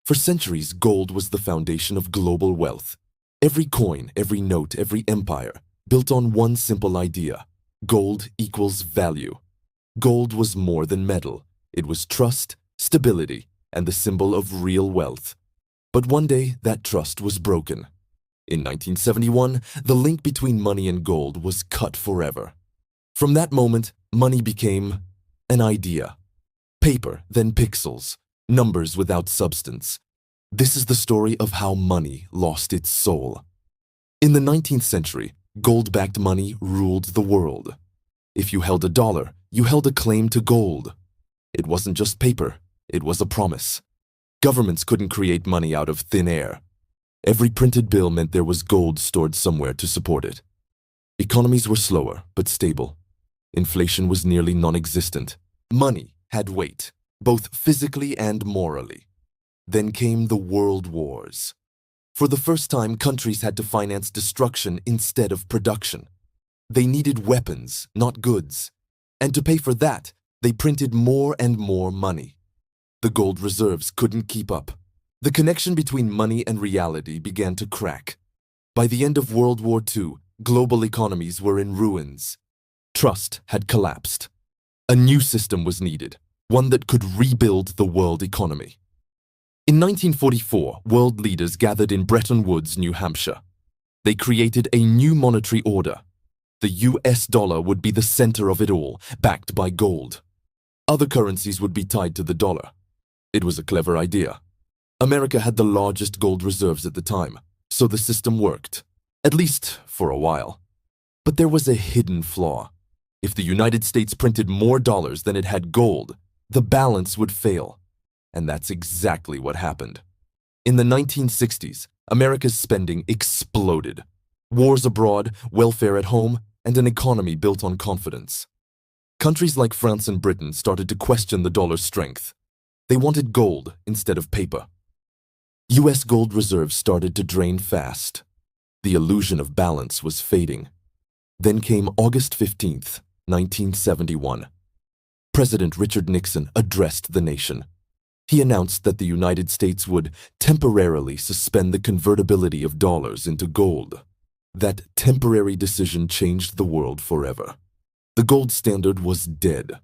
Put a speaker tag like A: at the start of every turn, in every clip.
A: For centuries, gold was the foundation of global wealth. Every coin, every note, every empire built on one simple idea: gold equals value. Gold was more than metal. It was trust, stability, and the symbol of real wealth. But one day, that trust was broken. In 1971, the link between money and gold was cut forever. From that moment, money became an idea. Paper, then pixels, numbers without substance. This is the story of how money lost its soul. In the 19th century, gold-backed money ruled the world. If you held a dollar, you held a claim to gold. It wasn't just paper, it was a promise. Governments couldn't create money out of thin air. Every printed bill meant there was gold stored somewhere to support it. Economies were slower, but stable. Inflation was nearly non-existent. Money had weight, both physically and morally. Then came the World Wars. For the first time, countries had to finance destruction instead of production. They needed weapons, not goods. And to pay for that, they printed more and more money. The gold reserves couldn't keep up. The connection between money and reality began to crack. By the end of World War II, global economies were in ruins. Trust had collapsed. A new system was needed, one that could rebuild the world economy. In 1944, world leaders gathered in Bretton Woods, New Hampshire. They created a new monetary order. The US dollar would be the center of it all, backed by gold. Other currencies would be tied to the dollar. It was a clever idea. America had the largest gold reserves at the time, so the system worked, at least for a while. But there was a hidden flaw. If the United States printed more dollars than it had gold, the balance would fail. And that's exactly what happened. In the 1960s, America's spending exploded. Wars abroad, welfare at home, and an economy built on confidence. Countries like France and Britain started to question the dollar's strength. They wanted gold instead of paper. US gold reserves started to drain fast. The illusion of balance was fading. Then came August 15th, 1971. President Richard Nixon addressed the nation. He announced that the United States would temporarily suspend the convertibility of dollars into gold. That temporary decision changed the world forever. The gold standard was dead.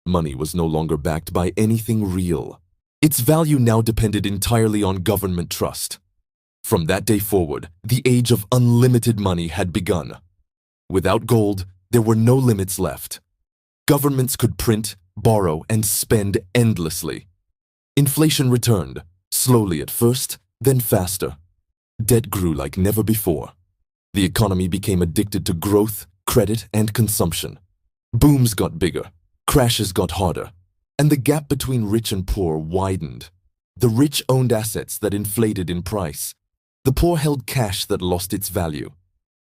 A: Money was no longer backed by anything real. Its value now depended entirely on government trust. From that day forward, the age of unlimited money had begun. Without gold, there were no limits left. Governments could print, borrow, and spend endlessly. Inflation returned, slowly at first, then faster. Debt grew like never before. The economy became addicted to growth, credit, and consumption. Booms got bigger, crashes got harder, and the gap between rich and poor widened. The rich owned assets that inflated in price. The poor held cash that lost its value.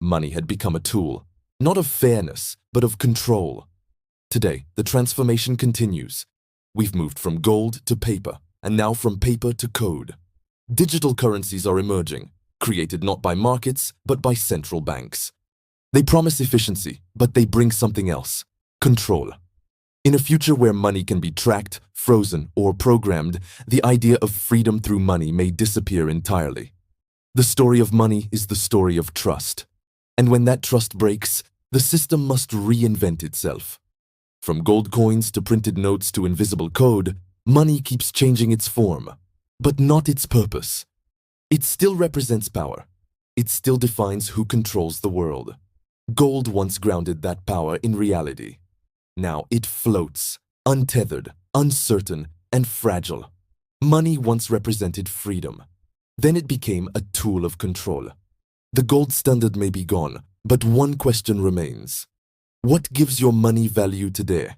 A: Money had become a tool, not of fairness, but of control. Today, the transformation continues. We've moved from gold to paper, and now from paper to code. Digital currencies are emerging, created not by markets, but by central banks. They promise efficiency, but they bring something else: control. In a future where money can be tracked, frozen, or programmed, the idea of freedom through money may disappear entirely. The story of money is the story of trust. And when that trust breaks, the system must reinvent itself. From gold coins to printed notes to invisible code, money keeps changing its form, but not its purpose. It still represents power. It still defines who controls the world. Gold once grounded that power in reality. Now it floats, untethered, uncertain, and fragile. Money once represented freedom. Then it became a tool of control. The gold standard may be gone, but one question remains. What gives your money value today?